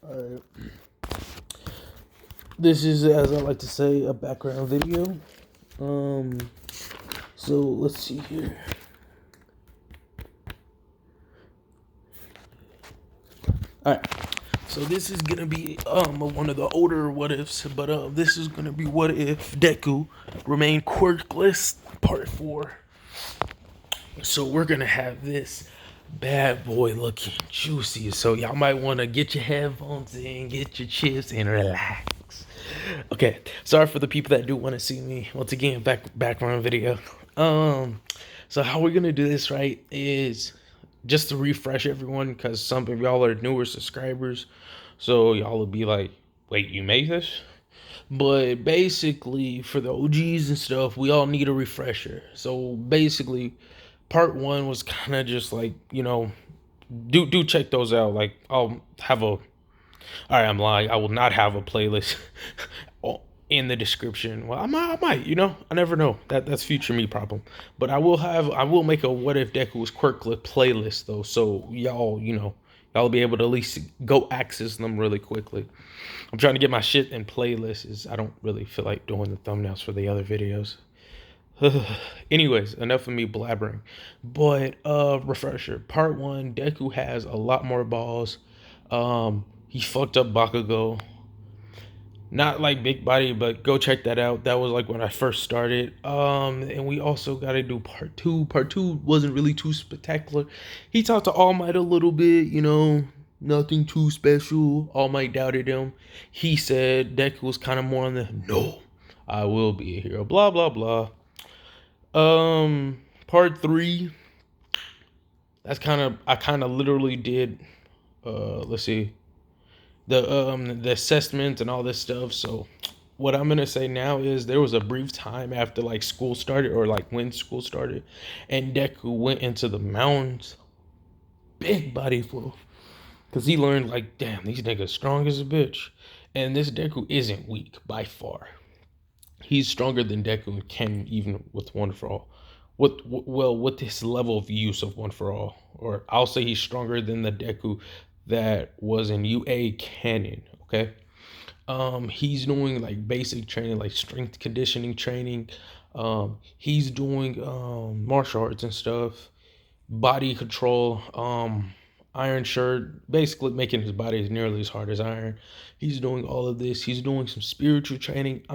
Alright. This is, as I like to say, a background video. Um, so let's see here. Alright. So this is gonna be one of the older what ifs, but this is gonna be what if Deku remained quirkless part 4. So we're gonna have this bad boy looking juicy. So y'all might wanna get your headphones in, get your chips, and relax. Okay, sorry for the people that do want to see me once again. Background video. So how we're gonna do this, right, is just to refresh everyone, because some of y'all are newer subscribers, so y'all will be like, "Wait, you made this?" But basically, for the OGs and stuff, we all need a refresher. So basically, part 1 was kind of just like, do check those out. Like, I'll have a all right, I'm lying. I will not have a playlist in the description. Well, I might, I never know. That's future me problem. But I will make a what if Deku was quirkless playlist though, so y'all be able to at least go access them really quickly. I'm trying to get my shit in playlists. I don't really feel like doing the thumbnails for the other videos. Anyways, enough of me blabbering. But refresher. Part 1, Deku has a lot more balls. He fucked up Bakugo. Not like big body, but go check that out. That was like when I first started. And we also gotta do part 2. Part 2 wasn't really too spectacular. He talked to All Might a little bit, nothing too special. All Might doubted him. He said Deku was kind of more on the no, I will be a hero. Blah blah blah. Part 3. I kind of literally did. Let's see, the assessments and all this stuff. So what I'm gonna say now is there was a brief time after like school started, or like when school started, and Deku went into the mountains, big body flow, because he learned like, damn, these niggas strong as a bitch, and this Deku isn't weak by far. He's stronger than Deku and can even with One for All. With this level of use of One for All, or I'll say he's stronger than the Deku that was in UA canon. Okay, he's doing like basic training, like strength conditioning training. He's doing martial arts and stuff, body control. Iron Shirt, basically making his body as nearly as hard as iron. He's doing all of this. He's doing some spiritual training.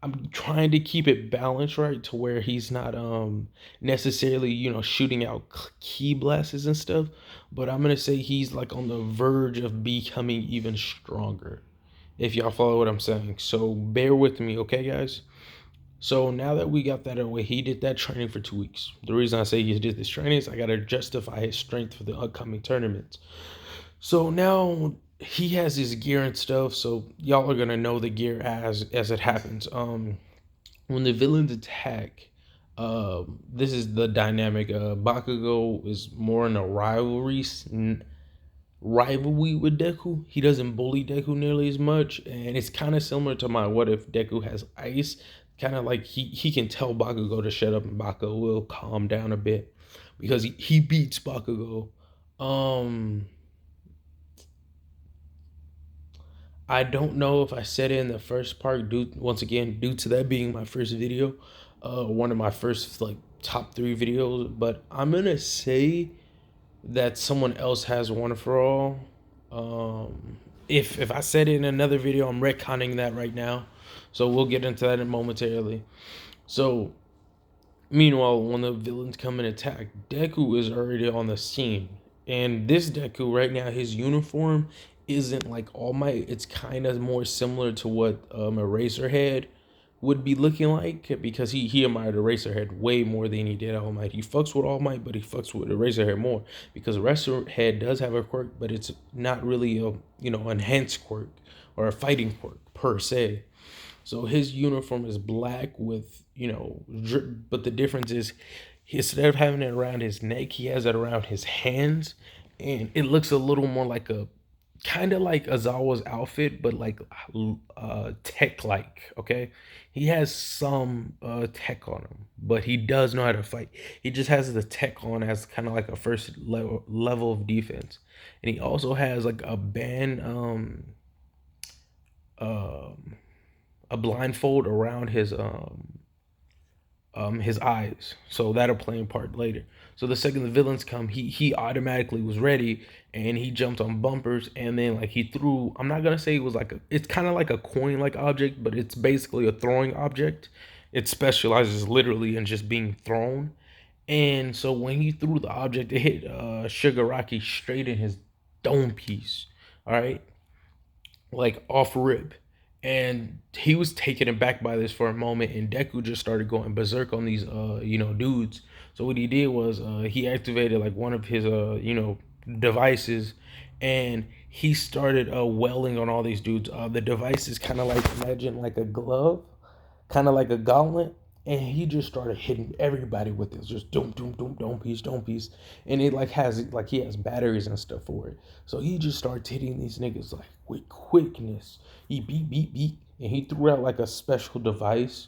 I'm trying to keep it balanced, right, to where he's not necessarily, shooting out key blasts and stuff, but I'm gonna say he's like on the verge of becoming even stronger, if y'all follow what I'm saying. So bear with me, okay, guys? So now that we got that away, he did that training for 2 weeks. The reason I say he did this training is I gotta justify his strength for the upcoming tournaments. So now he has his gear and stuff, so y'all are gonna know the gear as it happens. When the villains attack, this is the dynamic. Bakugo is more in a rivalry with Deku. He doesn't bully Deku nearly as much, and it's kind of similar to my what if Deku has ice. Kind of like he can tell Bakugo to shut up, and Bakugo will calm down a bit because he beats Bakugo. Um, I don't know if I said it in the first part, due to that being my first video, one of my first like top 3 videos. But I'm gonna say that someone else has One for All. If I said it in another video, I'm retconning that right now. So we'll get into that in momentarily. So meanwhile, when the villains come and attack, Deku is already on the scene. And this Deku right now, his uniform isn't like All Might. It's kind of more similar to what Eraserhead would be looking like, because he admired Eraserhead way more than he did All Might. He fucks with All Might, but he fucks with Eraserhead more, because Eraserhead does have a quirk, but it's not really a enhanced quirk or a fighting quirk per se. So his uniform is black with, drip, but the difference is, instead of having it around his neck, he has it around his hands, and it looks a little more like a kind of like Azawa's outfit, but like tech like. Okay, he has some tech on him, but he does know how to fight. He just has the tech on as kind of like a first level of defense, and he also has like um a blindfold around his eyes, so that'll play a part later. So the second the villains come, he automatically was ready, and he jumped on bumpers, and then like he threw, I'm not gonna say it was like it's kind of like a coin like object, but it's basically a throwing object. It specializes literally in just being thrown. And so when he threw the object, it hit Shigaraki straight in his dome piece. All right, like off rip. And he was taken aback by this for a moment, and Deku just started going berserk on these dudes. So what he did was he activated like one of his devices, and he started welling on all these dudes. The device is kind of like, imagine like a glove, kind of like a gauntlet, and he just started hitting everybody with it, just doom doom doom don't piece, and it like has like he has batteries and stuff for it. So he just starts hitting these niggas like with quickness. He beat, and he threw out like a special device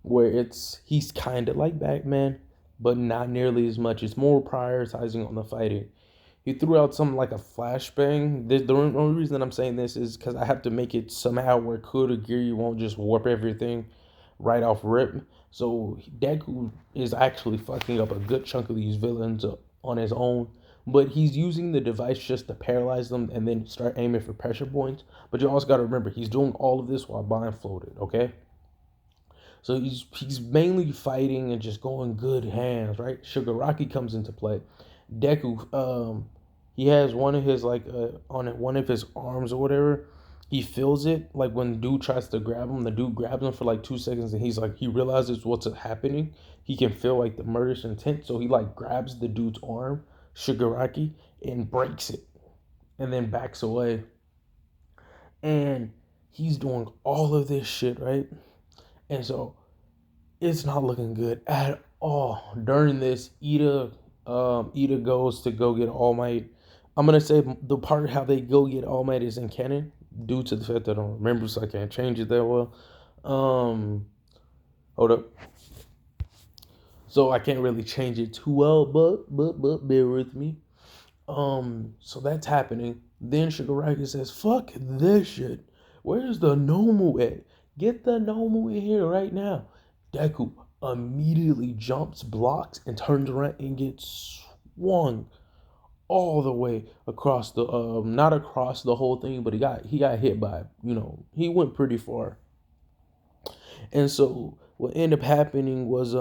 where he's kind of like Batman, but not nearly as much. It's more prioritizing on the fighting. He threw out something like a flashbang. The only reason I'm saying this is because I have to make it somehow where Kurogiri won't just warp everything right off rip. So Deku is actually fucking up a good chunk of these villains on his own. But he's using the device just to paralyze them and then start aiming for pressure points. But you also got to remember, he's doing all of this while blindfolded, okay? So he's mainly fighting and just going good hands, right? Shigaraki comes into play. Deku, he has one of his like on one of his arms or whatever. He feels it like when the dude tries to grab him. The dude grabs him for like 2 seconds, and he's like he realizes what's happening. He can feel like the murderous intent, so he like grabs the dude's arm, Shigaraki, and breaks it, and then backs away. And he's doing all of this shit, right? And so it's not looking good at all. During this, Ida goes to go get All Might. I'm gonna say the part how they go get All Might is in canon due to the fact that I don't remember, so I can't change it that well. Um, hold up. So I can't really change it too well, but bear with me. So that's happening. Then Shigaraki says, "Fuck this shit. Where's the Nomu at? Get the Nomu in here right now." Deku immediately jumps, blocks, and turns around and gets swung all the way across the not across the whole thing, but he got hit by, he went pretty far. And so what ended up happening was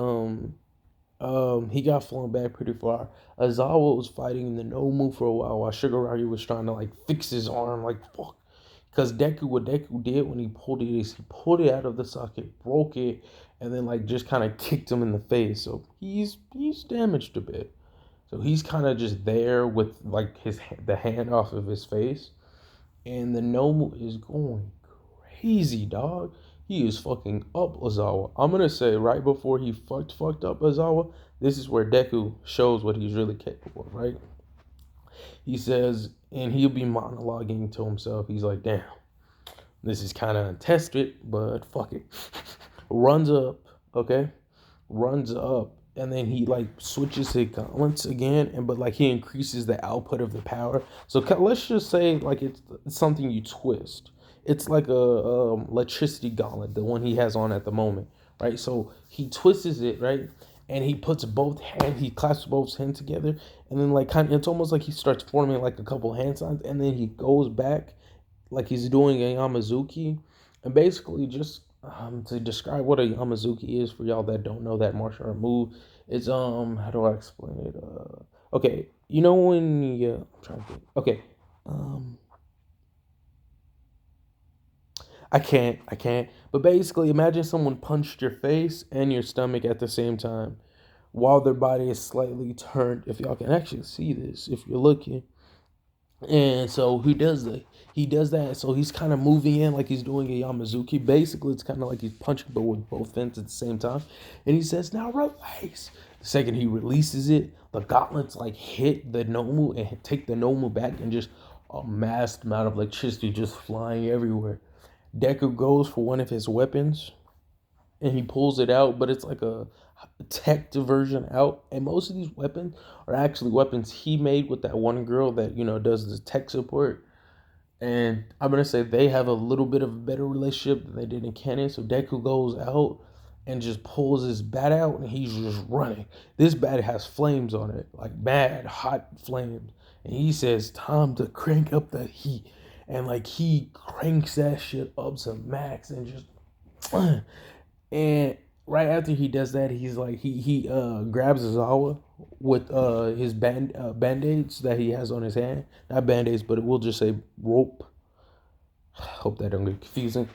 he got flung back pretty far. Azawa was fighting in the no move for a while Shigaraki was trying to like fix his arm, like fuck. Because what Deku did when he pulled it is he pulled it out of the socket, broke it, and then like just kind of kicked him in the face. So he's damaged a bit. So he's kind of just there with like the hand off of his face, and the Nomu is going crazy, dog. He is fucking up Ozawa. I'm gonna say right before he fucked up Ozawa, this is where Deku shows what he's really capable of, right? He says, and he'll be monologuing to himself. He's like, damn, this is kind of untested, but fuck it. Runs up, okay? Runs up, and then he like switches his gauntlets again, and but like he increases the output of the power. So let's just say like it's something you twist. It's like a electricity gauntlet, the one he has on at the moment, right? So he twists it, right, and he puts he clasps both hands together, and then like kind of, it's almost like he starts forming like a couple hand signs, and then he goes back like he's doing a Yamazuki, and basically just to describe what a Yamazuki is for y'all that don't know that martial art move, it's how do I explain it? Okay, you know when I'm trying to think. Okay, um, I can't. But basically, imagine someone punched your face and your stomach at the same time, while their body is slightly turned. If y'all can actually see this, if you're looking. And so he does that. So he's kind of moving in like he's doing a Yamazuki. Basically, it's kind of like he's punching, but with both hands at the same time. And he says, "Now release." The second he releases it, the gauntlets like hit the Nomu and take the Nomu back and just a massed amount of electricity just flying everywhere. Deku goes for one of his weapons and he pulls it out, but it's like a tech version out. And most of these weapons are actually weapons he made with that one girl that, does the tech support. And I'm gonna say they have a little bit of a better relationship than they did in canon. So Deku goes out and just pulls his bat out and he's just running. This bat has flames on it, like mad hot flames. And he says, time to crank up the heat. And like he cranks that shit up to max and just and right after he does that, he's like he grabs Zawa with his band-aids that he has on his hand. Not band-aids, but we'll just say rope. Hope that don't get confusing.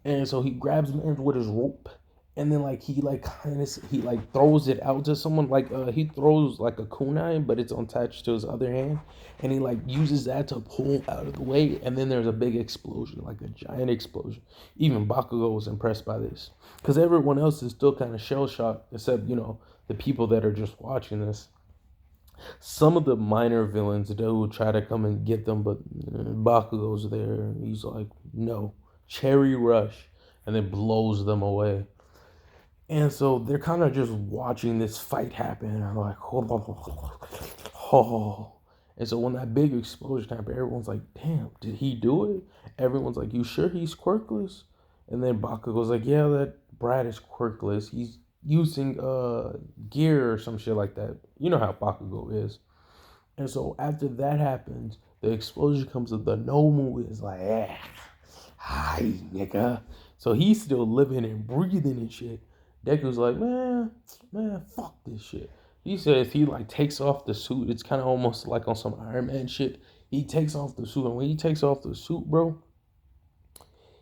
And so he grabs man with his rope, and then like he like kind of he like throws it out to someone. Like he throws like a kunai, but it's attached to his other hand, and he like uses that to pull out of the way. And then there's a big explosion, like a giant explosion. Even Bakugo was impressed by this because everyone else is still kind of shell shocked, except the people that are just watching this. Some of the minor villains they will try to come and get them, but Bakugo's there. He's like, no, Cherry Rush, and then blows them away. And so they're kind of just watching this fight happen. And I'm like, oh. And so when that big explosion happened, everyone's like, damn, did he do it? Everyone's like, you sure he's quirkless? And then Bakugo's like, yeah, that Brad is quirkless. He's using gear or some shit like that. You know how Bakugo is. And so after that happens, the explosion comes up. The Nomu is like, hi, nigga. So he's still living and breathing and shit. Deku's like, man, fuck this shit. He says he like takes off the suit. It's kind of almost like on some Iron Man shit. He takes off the suit, and when he takes off the suit, bro,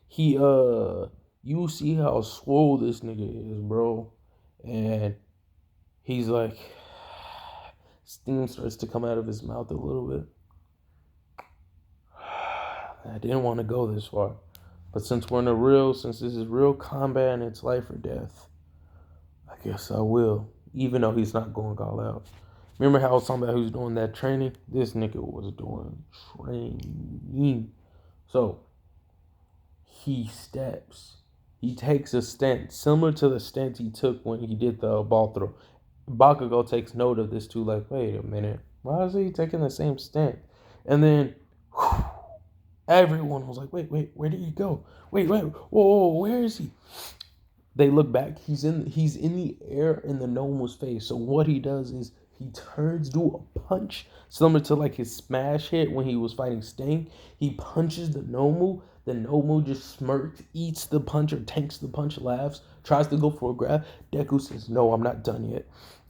he you see how swole this nigga is, bro. And he's like, steam starts to come out of his mouth a little bit. I didn't want to go this far, but since this is real combat and it's life or death, I guess I will. Even though he's not going all out. Remember how I was talking about who's doing that training? This nigga was doing training. So he steps. He takes a stance similar to the stance he took when he did the ball throw. Bakugo takes note of this too, like, wait a minute. Why is he taking the same stance? And then everyone was like, wait, where did he go? Wait, whoa, where is he? They look back. He's in the air in the Nomu's face. So what he does is he turns, do a punch similar to like his smash hit when he was fighting Sting. He punches the Nomu. The Nomu just smirks, eats the punch or tanks the punch, laughs, tries to go for a grab. Deku says, "No, I'm not done yet."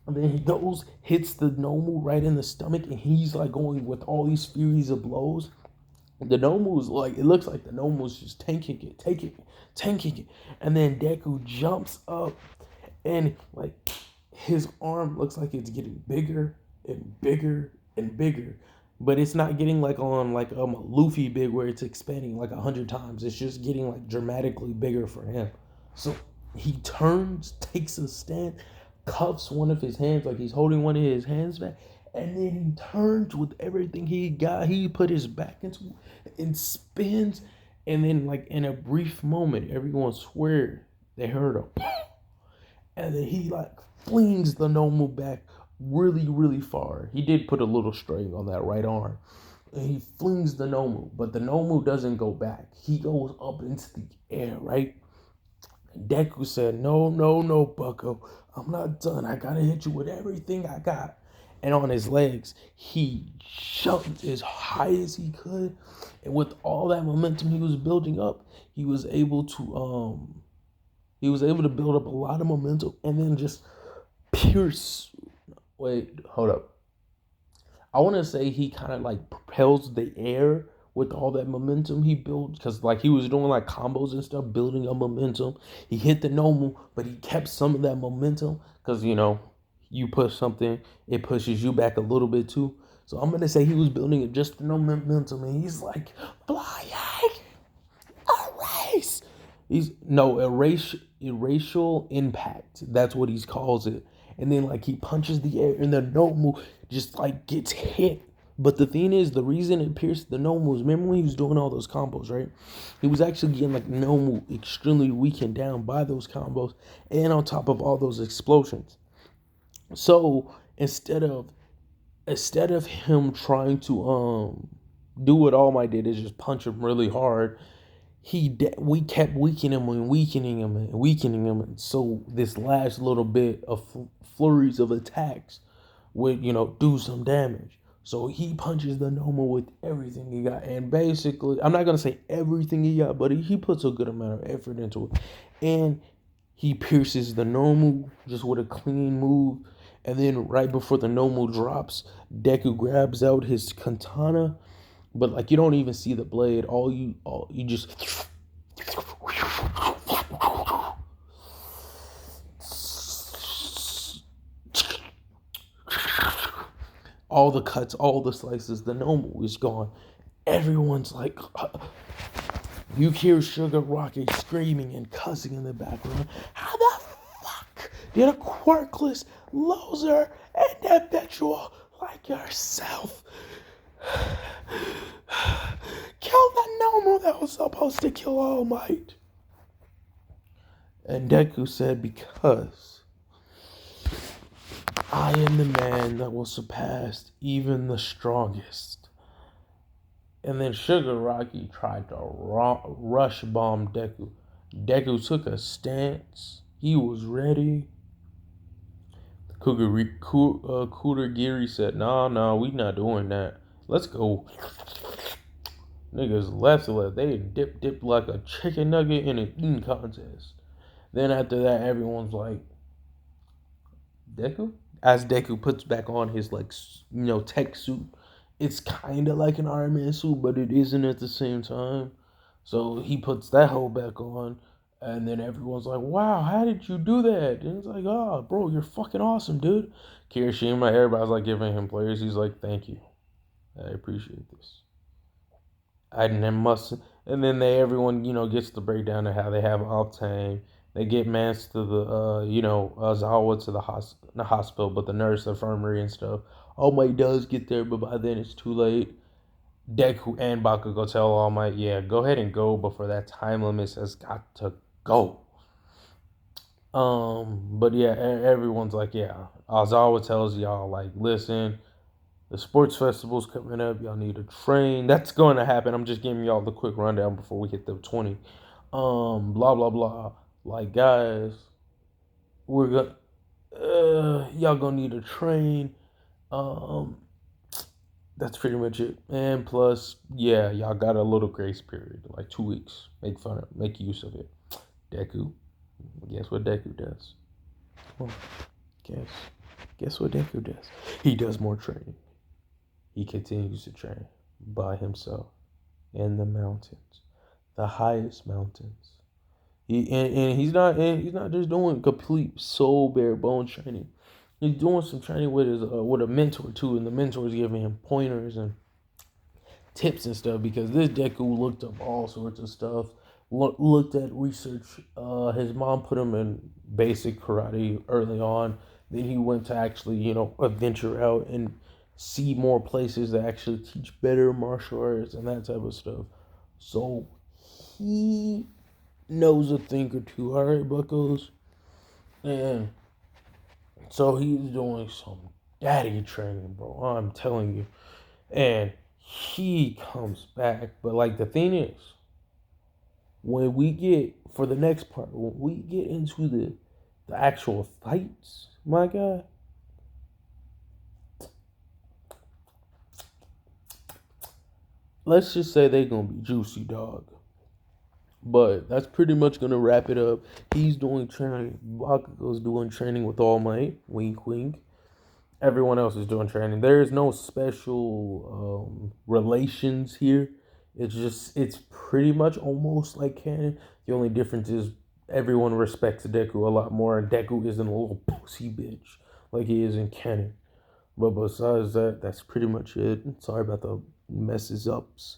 And then he goes, hits the Nomu right in the stomach, and he's like going with all these series of blows. The Nomu's like, it looks like the Nomu's just tanking it. And then Deku jumps up and like his arm looks like it's getting bigger and bigger and bigger. But it's not getting like on like Luffy big where it's expanding like 100 times. It's just getting like dramatically bigger for him. So he turns, takes a stand, cuffs one of his hands like he's holding one of his hands back. And then he turns with everything he got. He put his back into it and spins. And then, like, in a brief moment, everyone swear they heard a pop. And then he, like, flings the Nomu back really, really far. He did put a little string on that right arm. And he flings the Nomu. But the Nomu doesn't go back. He goes up into the air, right? And Deku said, no, Bucko. I'm not done. I gotta hit you with everything I got. And on his legs, he jumped as high as he could, and with all that momentum he was building up, he was able to build up a lot of momentum, and then just pierce. Wait, hold up. I want to say he kind of like propels the air with all that momentum he built, because like he was doing like combos and stuff, building up momentum. He hit the Nomu, but he kept some of that momentum because you push something, it pushes you back a little bit too. So I'm gonna say he was building it just no momentum, and he's like, flying, erase. He's no erasal impact. That's what he calls it. And then like he punches the air, and the Nomu just like gets hit But the thing is, the reason it pierced the Nomu was, remember when he was doing all those combos, right? He was actually getting like Nomu extremely weakened down by those combos and on top of all those explosions. So instead of him trying to do what All Might did, is just punch him really hard, we kept weakening him and weakening him and weakening him. And so this last little bit of flurries of attacks would, do some damage. So he punches the Noma with everything he got. And basically, I'm not going to say everything he got, but he puts a good amount of effort into it. And he pierces the Nomu just with a clean move. And then right before the Nomu drops, Deku grabs out his katana, but like you don't even see the blade. All you just all the cuts, all the slices, the Nomu is gone. Everyone's like, you hear Sugar Rocket screaming and cussing in the background. How the fuck did a quirkless loser and habitual like yourself kill the Nomu that was supposed to kill All Might? And Deku said, because I am the man that will surpass even the strongest. And then Sugar Rocky tried to rush bomb Deku. Deku took a stance. He was ready. Kurogiri said, nah, we not doing that. Let's go. Niggas left. They dip like a chicken nugget in an eating contest. Then after that, everyone's like, Deku? As Deku puts back on his, tech suit, it's kind of like an Iron Man suit, but it isn't at the same time. So he puts that whole back on, and then everyone's like, wow, how did you do that? And it's like, oh, bro, you're fucking awesome, dude. Kirishima, everybody's like giving him players. He's like, thank you. I appreciate this. I didn't must, and then everyone gets the breakdown of how they have Octane. They get Mance to the Zawa to the hospital, but the nurse, the infirmary, and stuff. All Might does get there, but by then it's too late. Deku and Bakugo tell All Might, yeah, go ahead and go before that time limit has got to go. But yeah, everyone's like, yeah. Azawa tells y'all, like, listen, the sports festival's coming up. Y'all need to train. That's going to happen. I'm just giving y'all the quick rundown before we hit the 20. Blah, blah, blah. Like, guys, we're going to, y'all going to need to train. That's pretty much it. And plus, yeah, y'all got a little grace period, like 2 weeks. Make use of it. Deku. Guess what Deku does? Well, guess what Deku does? He does more training. He continues to train by himself in the mountains, the highest mountains. He's not just doing complete soul bare bones training. He's doing some training with a mentor too, and the mentor is giving him pointers and tips and stuff, because this Deku looked up all sorts of stuff. Looked at research. His mom put him in basic karate early on. Then he went to actually venture out and see more places that actually teach better martial arts and that type of stuff. So he knows a thing or two. All right, buckos. And so he's doing some daddy training, bro. I'm telling you. And he comes back. But like the thing is, when we get, for the next part, when we get into the actual fights, my God, let's just say they're gonna be juicy, dog. But that's pretty much gonna wrap it up. He's doing training. Bakugo's doing training with All Might. Wink, wink. Everyone else is doing training. There is no special relations here. It's pretty much almost like canon. The only difference is everyone respects Deku a lot more, and Deku isn't a little pussy bitch like he is in canon. But besides that, that's pretty much it. Sorry about the messes ups.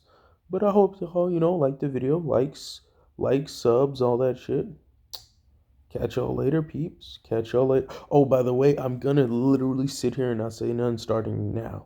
But I hope y'all, like the video. Likes, subs, all that shit. Catch y'all later, peeps. Catch y'all later. Oh, by the way, I'm gonna literally sit here and not say none starting now.